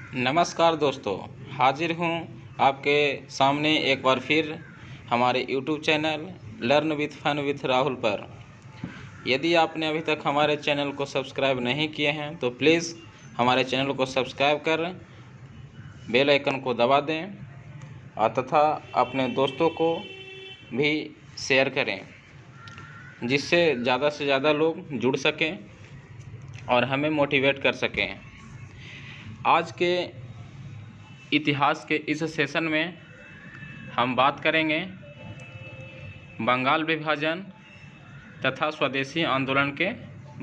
नमस्कार दोस्तों, हाजिर हूँ आपके सामने एक बार फिर हमारे YouTube channel learn with fun with Rahul पर। यदि आपने अभी तक हमारे चैनल को सब्सक्राइब नहीं किए हैं तो प्लीज़ हमारे चैनल को सब्सक्राइब कर बेल आइकन को दबा दें और तथा अपने दोस्तों को भी शेयर करें, जिससे ज़्यादा से ज़्यादा लोग जुड़ सकें और हमें मोटिवेट कर सकें। आज के इतिहास के इस सेशन में हम बात करेंगे बंगाल विभाजन तथा स्वदेशी आंदोलन के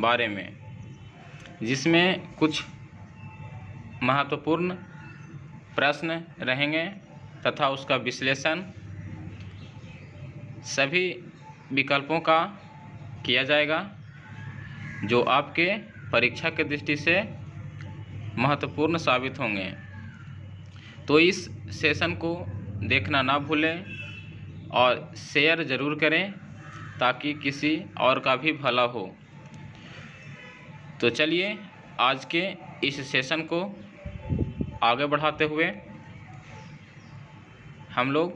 बारे में, जिसमें कुछ महत्वपूर्ण प्रश्न रहेंगे तथा उसका विश्लेषण सभी विकल्पों का किया जाएगा, जो आपके परीक्षा के दृष्टि से महत्वपूर्ण साबित होंगे। तो इस सेशन को देखना ना भूलें और शेयर ज़रूर करें ताकि किसी और का भी भला हो। तो चलिए आज के इस सेशन को आगे बढ़ाते हुए हम लोग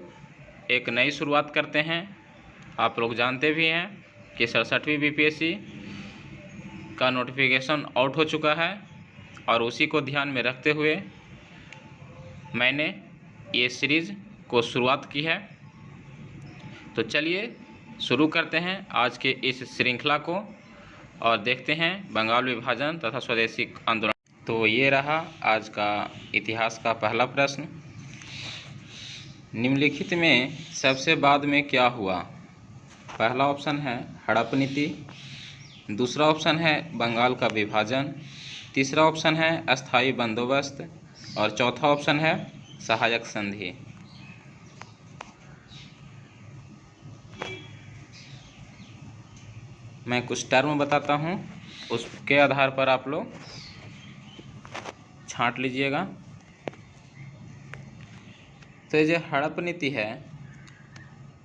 एक नई शुरुआत करते हैं। आप लोग जानते भी हैं कि 67वीं बीपीएससी का नोटिफिकेशन आउट हो चुका है और उसी को ध्यान में रखते हुए मैंने ये सीरीज़ को शुरुआत की है। तो चलिए शुरू करते हैं आज के इस श्रृंखला को और देखते हैं बंगाल विभाजन तथा स्वदेशी आंदोलन। तो ये रहा आज का इतिहास का पहला प्रश्न। निम्नलिखित में सबसे बाद में क्या हुआ? पहला ऑप्शन है हड़प नीति, दूसरा ऑप्शन है बंगाल का विभाजन, तीसरा ऑप्शन है अस्थाई बंदोबस्त और चौथा ऑप्शन है सहायक संधि। मैं कुछ टर्म बताता हूँ, उसके आधार पर आप लोग छांट लीजिएगा। तो ये जो हड़प नीति है,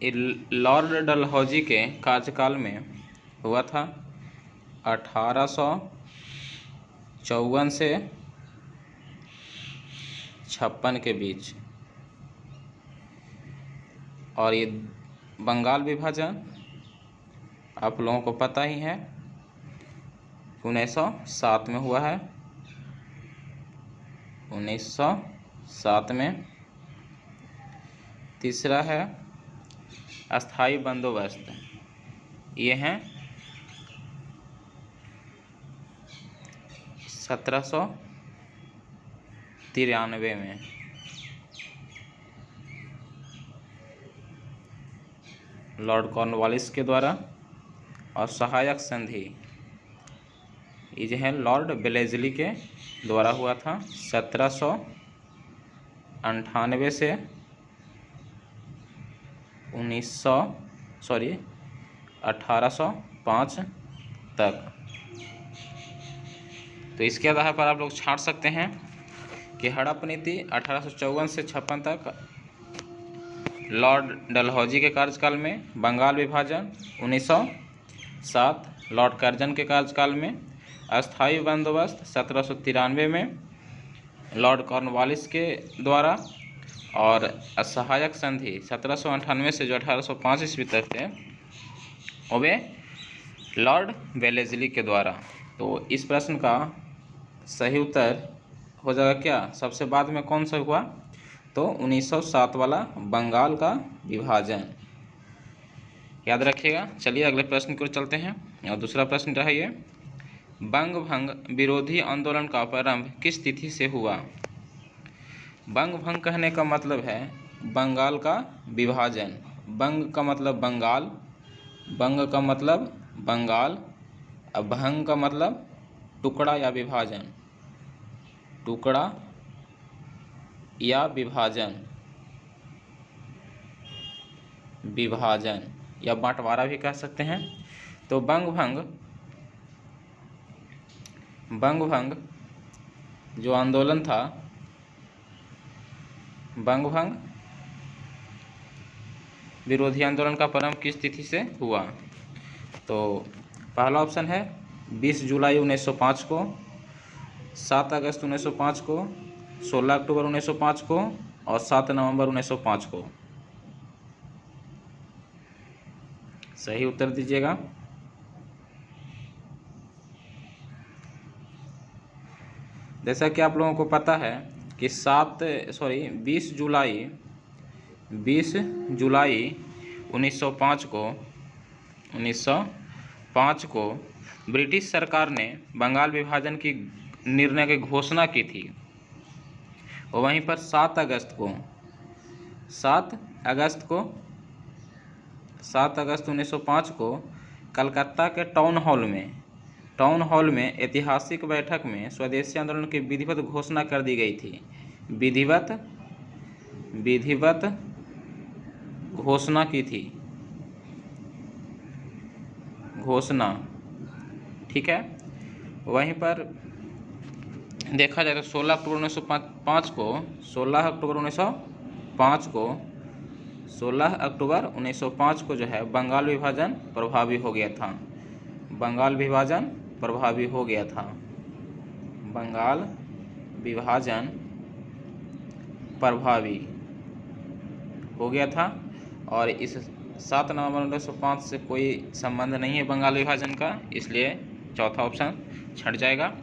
ये लॉर्ड डलहौजी के कार्यकाल में हुआ था 1854 से 56 के बीच। और ये बंगाल विभाजन आप लोगों को पता ही है 1907 में हुआ है। 1907 में। तीसरा है अस्थाई बंदोबस्त, ये हैं 1793 में। लॉर्ड कॉर्नवालिस के द्वारा। और सहायक संधि ये जो है लॉर्ड वेलेस्ली के द्वारा हुआ था 1798 से 1805 तक। तो इसके आधार पर आप लोग छांट सकते हैं कि हड़प नीति 1854 से 56 तक लॉर्ड डलहौजी के कार्यकाल में, बंगाल विभाजन 1907 लॉर्ड कर्जन के कार्यकाल में, अस्थाई बंदोबस्त 1793 में लॉर्ड कॉर्नवालिस के द्वारा और सहायक संधि 1798 से जो 1805 ईस्वी तक थे वे लॉर्ड वेलेस्ली के द्वारा। तो इस प्रश्न का सही उत्तर हो जाएगा क्या? सबसे बाद में कौन सा हुआ? तो 1907 वाला बंगाल का विभाजन, याद रखिएगा। चलिए अगले प्रश्न की ओर चलते हैं। और दूसरा प्रश्न रहा ये, बंग भंग विरोधी आंदोलन का प्रारंभ किस तिथि से हुआ? बंग भंग कहने का मतलब है बंगाल का विभाजन। बंग का मतलब बंगाल, बंग का मतलब बंगाल, अब भंग का मतलब टुकड़ा या विभाजन, टुकड़ा या विभाजन, विभाजन या बंटवारा भी कह सकते हैं। तो बंग भंग जो आंदोलन था, बंग भंग विरोधी आंदोलन का प्रारंभ किस तिथि से हुआ? तो पहला ऑप्शन है 20 जुलाई 1905 को, 7 अगस्त 1905 को, 16 अक्टूबर 1905 को और 7 नवंबर 1905 को। सही उत्तर दीजिएगा। जैसा कि आप लोगों को पता है कि 20 जुलाई 1905 को ब्रिटिश सरकार ने बंगाल विभाजन की निर्णय की घोषणा की थी। और वहीं पर 7 अगस्त 1905 को कलकत्ता के टाउन हॉल में ऐतिहासिक बैठक में स्वदेशी आंदोलन की विधिवत घोषणा कर दी गई थी। विधिवत घोषणा की थी, घोषणा, ठीक है। वहीं पर देखा जाए तो 16 अक्टूबर 1905 को जो है बंगाल विभाजन प्रभावी हो गया था। बंगाल विभाजन प्रभावी हो गया था। बंगाल विभाजन प्रभावी हो गया था। और इस 7 नवंबर 1905 से कोई संबंध नहीं है बंगाल विभाजन का, इसलिए चौथा ऑप्शन छट जाएगा।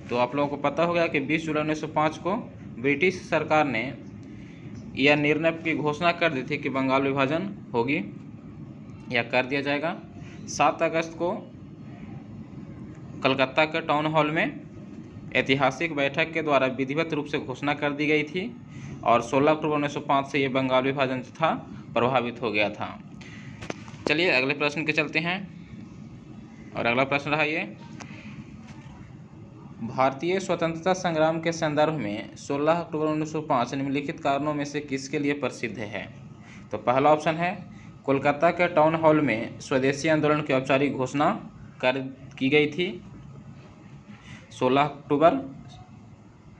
तो आप लोगों को पता हो गया कि 20 जुलाई 1905 को ब्रिटिश सरकार ने यह निर्णय की घोषणा कर दी थी कि बंगाल विभाजन होगी या कर दिया जाएगा। 7 अगस्त को कलकत्ता के टाउन हॉल में ऐतिहासिक बैठक के द्वारा विधिवत रूप से घोषणा कर दी गई थी। और 16 अक्टूबर 1905 से ये बंगाल विभाजन जो था प्रभावित हो गया था। चलिए अगले प्रश्न के चलते हैं। और अगला प्रश्न रहा ये, भारतीय स्वतंत्रता संग्राम के संदर्भ में 16 अक्टूबर 1905 निम्नलिखित कारणों में से किसके लिए प्रसिद्ध है? तो पहला ऑप्शन है कोलकाता के टाउन हॉल में स्वदेशी आंदोलन की औपचारिक घोषणा की गई थी 16 अक्टूबर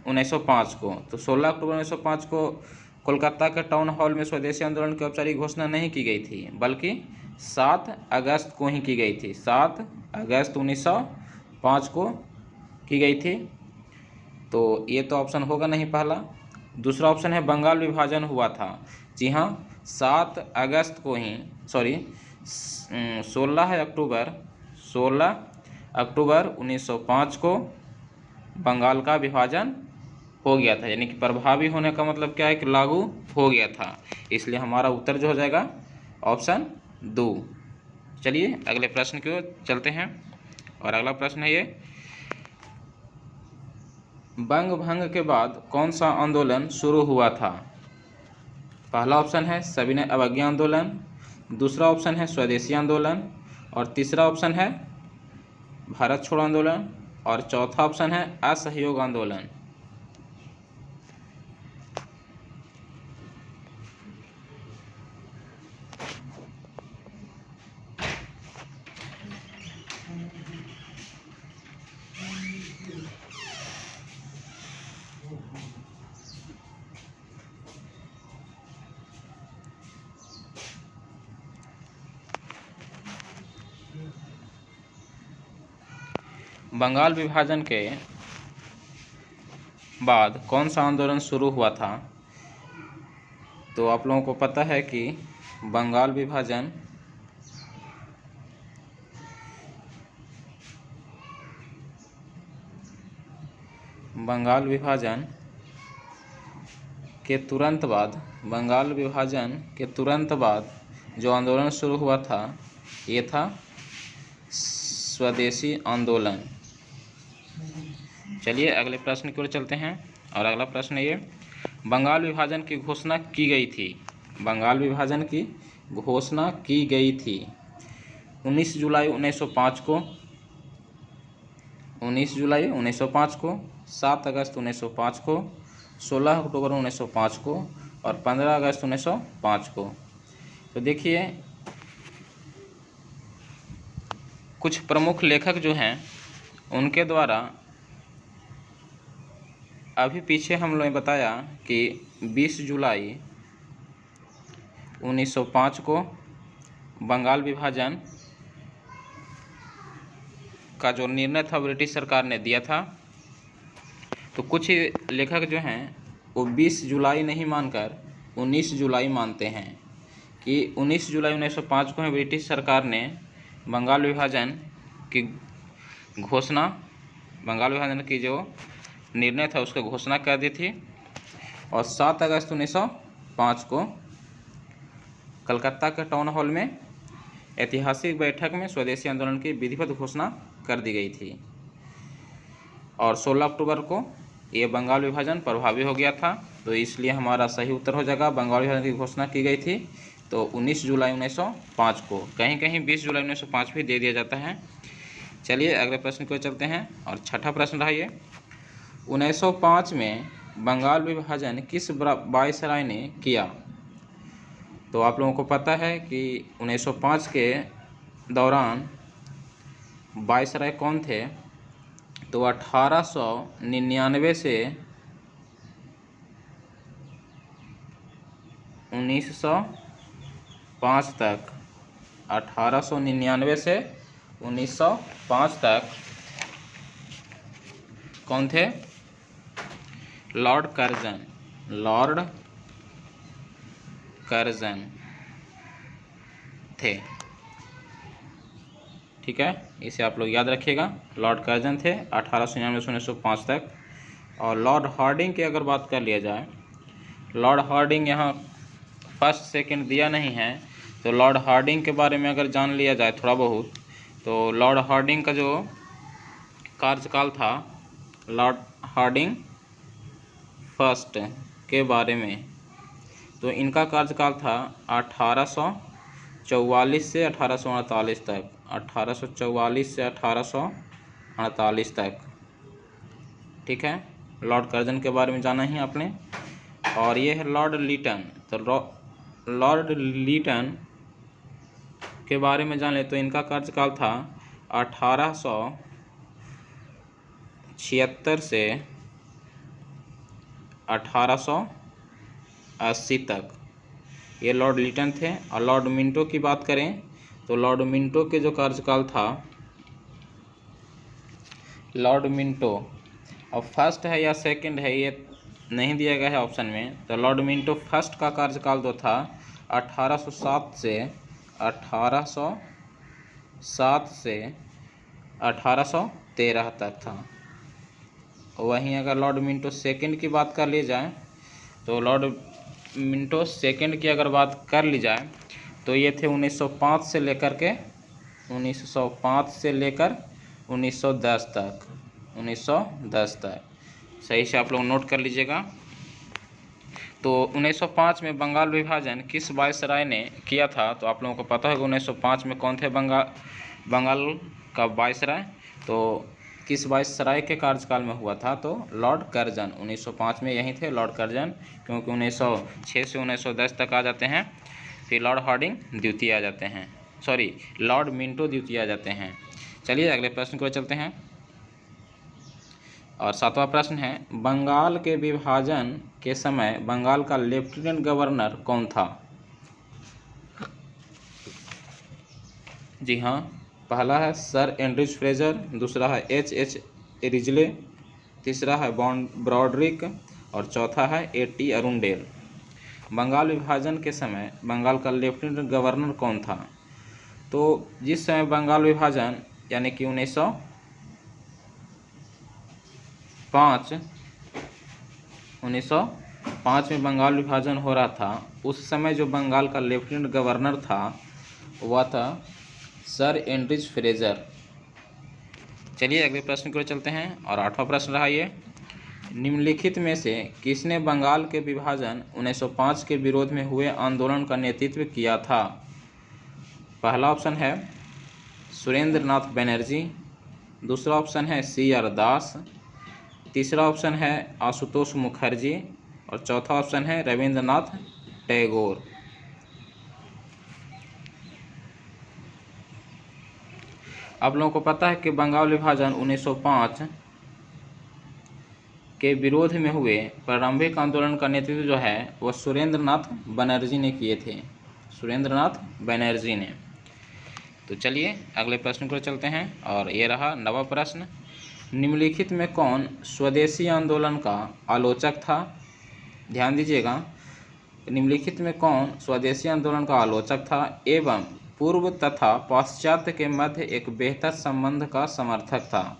1905 को। तो 16 अक्टूबर 1905 को कोलकाता के टाउन हॉल में स्वदेशी आंदोलन की औपचारिक घोषणा नहीं की गई थी, बल्कि 7 अगस्त को ही की गई थी। 7 अगस्त 1905 को की गई थी। तो ये तो ऑप्शन होगा नहीं पहला। दूसरा ऑप्शन है बंगाल विभाजन हुआ था। जी हाँ, 16 अक्टूबर 1905 को बंगाल का विभाजन हो गया था। यानी कि प्रभावी होने का मतलब क्या है कि लागू हो गया था। इसलिए हमारा उत्तर जो हो जाएगा ऑप्शन 2। चलिए अगले प्रश्न की ओर चलते हैं। और अगला प्रश्न है ये, बंग भंग के बाद कौन सा आंदोलन शुरू हुआ था? पहला ऑप्शन है सविनय अवज्ञा आंदोलन, दूसरा ऑप्शन है स्वदेशी आंदोलन, और तीसरा ऑप्शन है भारत छोड़ो आंदोलन, और चौथा ऑप्शन है असहयोग आंदोलन। बंगाल विभाजन के बाद कौन सा आंदोलन शुरू हुआ था? तो आप लोगों को पता है कि बंगाल विभाजन के तुरंत बाद जो आंदोलन शुरू हुआ था ये था स्वदेशी आंदोलन। चलिए अगले प्रश्न की ओर चलते हैं। और अगला प्रश्न ये, बंगाल विभाजन की घोषणा की गई थी। बंगाल विभाजन की घोषणा की गई थी 19 जुलाई 1905 को, 7 अगस्त 1905 को, 16 अक्टूबर 1905 को और 15 अगस्त 1905 को। तो देखिए कुछ प्रमुख लेखक जो हैं उनके द्वारा अभी पीछे हम लोगों ने बताया कि 20 जुलाई 1905 को बंगाल विभाजन का जो निर्णय था ब्रिटिश सरकार ने दिया था। तो कुछ लेखक जो हैं वो 20 जुलाई नहीं मानकर 19 जुलाई मानते हैं कि 19 जुलाई 1905 को ही ब्रिटिश सरकार ने बंगाल विभाजन की घोषणा, बंगाल विभाजन की जो निर्णय था उसका घोषणा कर दी थी। और 7 अगस्त 1905 को कलकत्ता के टाउन हॉल में ऐतिहासिक बैठक में स्वदेशी आंदोलन की विधिवत घोषणा कर दी गई थी। और 16 अक्टूबर को ये बंगाल विभाजन प्रभावी हो गया था, तो इसलिए हमारा सही उत्तर हो जाएगा बंगाल विभाजन की घोषणा की गई थी तो 19 जुलाई 1905 को। कहीं कहीं 20 जुलाई 1905 भी दे दिया जाता है। चलिए अगले प्रश्न को चलते हैं और छठा प्रश्न रहा ये, 1905 में बंगाल विभाजन किस वायसराय ने किया? तो आप लोगों को पता है कि 1905 के दौरान वायसराय कौन थे? तो 1899 से 1905 तक, 1899 से 1905 तक कौन थे? लॉर्ड कर्जन, लॉर्ड कर्जन थे। ठीक है, इसे आप लोग याद रखिएगा, लॉर्ड कर्जन थे 1899 से 1905 तक। और लॉर्ड हार्डिंग की अगर बात कर लिया जाए, लॉर्ड हार्डिंग यहाँ फर्स्ट सेकंड दिया नहीं है, तो लॉर्ड हार्डिंग के बारे में अगर जान लिया जाए थोड़ा बहुत, तो लॉर्ड हार्डिंग का जो कार्यकाल था, लॉर्ड हार्डिंग फर्स्ट के बारे में, तो इनका कार्यकाल था 1844 से 1848 तक, 1844 से 1848 तक। ठीक है, लॉर्ड कर्जन के बारे में जाना ही आपने। और ये है लॉर्ड लीटन, तो लॉर्ड लीटन के बारे में जान ले तो इनका कार्यकाल था 1876 से 1880 तक, ये लॉर्ड लीटन थे। और लॉर्ड मिंटो की बात करें तो लॉर्ड मिंटो के जो कार्यकाल था, लॉर्ड मिंटो, और फर्स्ट है या सेकंड है ये नहीं दिया गया है ऑप्शन में, तो लॉर्ड मिंटो फर्स्ट का कार्यकाल जो था 1807 से 1813 तक था। वहीं अगर लॉर्ड मिंटो सेकंड की बात कर ली जाए, तो लॉर्ड मिंटो सेकंड की अगर बात कर ली जाए तो ये थे 1905 से लेकर 1910 तक, 1910 तक। सही से आप लोग नोट कर लीजिएगा। तो 1905 में बंगाल विभाजन किस वायसराय ने किया था? तो आप लोगों को पता होगा 1905 में कौन थे बंगाल का वायसराय, तो किस वायसराय के कार्यकाल में हुआ था? तो लॉर्ड कर्जन, 1905 में यही थे लॉर्ड कर्जन, क्योंकि 1906 से 1910 तक आ जाते हैं, फिर लॉर्ड हार्डिंग द्वितीय आ जाते हैं, सॉरी लॉर्ड मिंटो द्वितीय आ जाते हैं। चलिए अगले प्रश्न को चलते हैं और सातवां प्रश्न है, बंगाल के विभाजन के समय बंगाल का लेफ्टिनेंट गवर्नर कौन था? जी हाँ, पहला है सर एंड्रिच फ्रेजर, दूसरा है H.H. रिजले, तीसरा है ब्रॉडरिक और चौथा है A.T. अरुणडेल। बंगाल विभाजन के समय बंगाल का लेफ्टिनेंट गवर्नर कौन था? तो जिस समय बंगाल विभाजन यानी कि 1905 में बंगाल विभाजन हो रहा था, उस समय जो बंगाल का लेफ्टिनेंट गवर्नर था वह था सर एंड्रिच फ्रेजर। चलिए अगले प्रश्न की ओर चलते हैं और आठवां प्रश्न रहा ये, निम्नलिखित में से किसने बंगाल के विभाजन 1905 के विरोध में हुए आंदोलन का नेतृत्व किया था? पहला ऑप्शन है सुरेंद्र नाथ बनर्जी, दूसरा ऑप्शन है C.R. दास, तीसरा ऑप्शन है आशुतोष मुखर्जी और चौथा ऑप्शन है रविंद्रनाथ टैगोर। आप लोगों को पता है कि बंगाल विभाजन 1905 के विरोध में हुए प्रारंभिक आंदोलन का नेतृत्व जो है वह सुरेंद्र नाथ बनर्जी ने किए थे, सुरेंद्रनाथ बनर्जी ने। तो चलिए अगले प्रश्न को चलते हैं और ये रहा नवा प्रश्न, निम्नलिखित में कौन स्वदेशी आंदोलन का आलोचक था? ध्यान दीजिएगा, निम्नलिखित में कौन स्वदेशी आंदोलन का आलोचक था एवं पूर्व तथा पाश्चात्य के मध्य एक बेहतर संबंध का समर्थक था?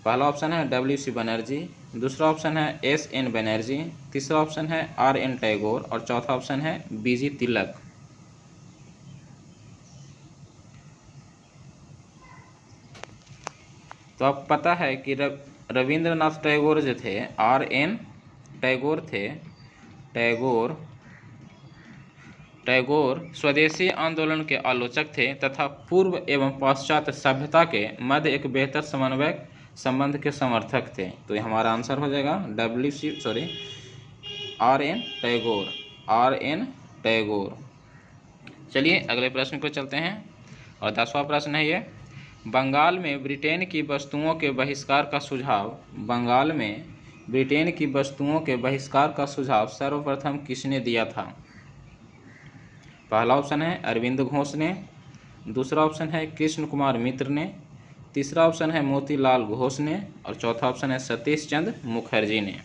पहला ऑप्शन है W.C. बनर्जी, दूसरा ऑप्शन है S.N. बनर्जी, तीसरा ऑप्शन है R.N. टैगोर और चौथा ऑप्शन है B.G. तिलक। तो आपको पता है कि रविंद्रनाथ टैगोर जो थे, R.N. टैगोर थे, टैगोर स्वदेशी आंदोलन के आलोचक थे तथा पूर्व एवं पाश्चात्य सभ्यता के मध्य एक बेहतर समन्वय संबंध के समर्थक थे। तो ये हमारा आंसर हो जाएगा R.N. टैगोर। चलिए अगले प्रश्न पर चलते हैं और 10वां प्रश्न है ये, बंगाल में ब्रिटेन की वस्तुओं के बहिष्कार का सुझाव सर्वप्रथम किसने दिया था? पहला ऑप्शन है अरविंद घोष ने, दूसरा ऑप्शन है कृष्ण कुमार मित्र ने, तीसरा ऑप्शन है मोतीलाल घोष ने और चौथा ऑप्शन है सतीश चंद्र मुखर्जी ने।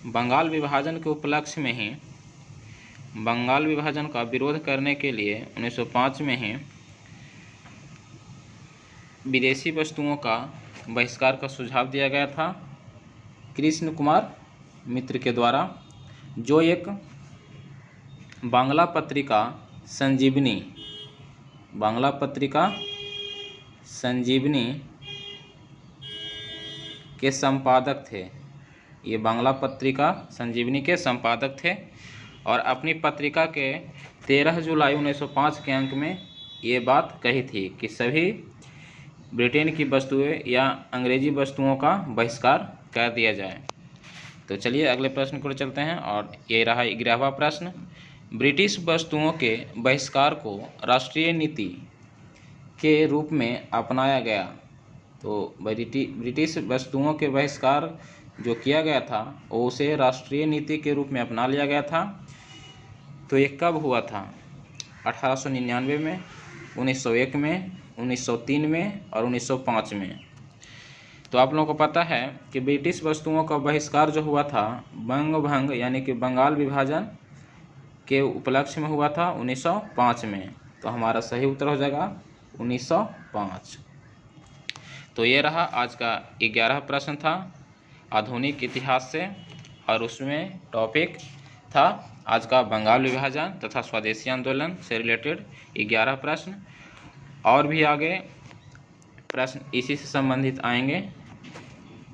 बंगाल विभाजन के उपलक्ष्य में ही बंगाल विभाजन का विरोध करने के लिए 1905 में ही विदेशी वस्तुओं का बहिष्कार का सुझाव दिया गया था कृष्ण कुमार मित्र के द्वारा, जो एक बांग्ला पत्रिका संजीवनी के संपादक थे। ये बांग्ला पत्रिका संजीवनी के संपादक थे और अपनी पत्रिका के 13 जुलाई 1905 के अंक में ये बात कही थी कि सभी ब्रिटेन की वस्तुएं या अंग्रेजी वस्तुओं का बहिष्कार कर दिया जाए। तो चलिए अगले प्रश्न को चलते हैं और ये रहा 11वां प्रश्न, ब्रिटिश वस्तुओं के बहिष्कार को राष्ट्रीय नीति के रूप में अपनाया गया। तो ब्रिटिश वस्तुओं के बहिष्कार जो किया गया था वो उसे राष्ट्रीय नीति के रूप में अपना लिया गया था। तो ये कब हुआ था? 1899 में, 1901 में, 1903 में और 1905 में। तो आप लोगों को पता है कि ब्रिटिश वस्तुओं का बहिष्कार जो हुआ था बंग भंग यानी कि बंगाल विभाजन के उपलक्ष्य में हुआ था 1905 में। तो हमारा सही उत्तर हो जाएगा 1905। तो ये रहा आज का 11 प्रश्न था आधुनिक इतिहास से और उसमें टॉपिक था आज का बंगाल विभाजन तथा स्वदेशी आंदोलन से रिलेटेड 11 प्रश्न। और भी आगे प्रश्न इसी से संबंधित आएंगे,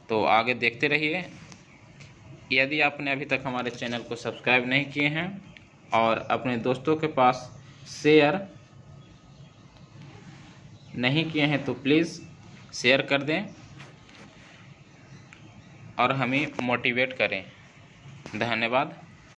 तो आगे देखते रहिए। यदि आपने अभी तक हमारे चैनल को सब्सक्राइब नहीं किए हैं और अपने दोस्तों के पास शेयर नहीं किए हैं तो प्लीज़ शेयर कर दें और हमें मोटिवेट करें। धन्यवाद।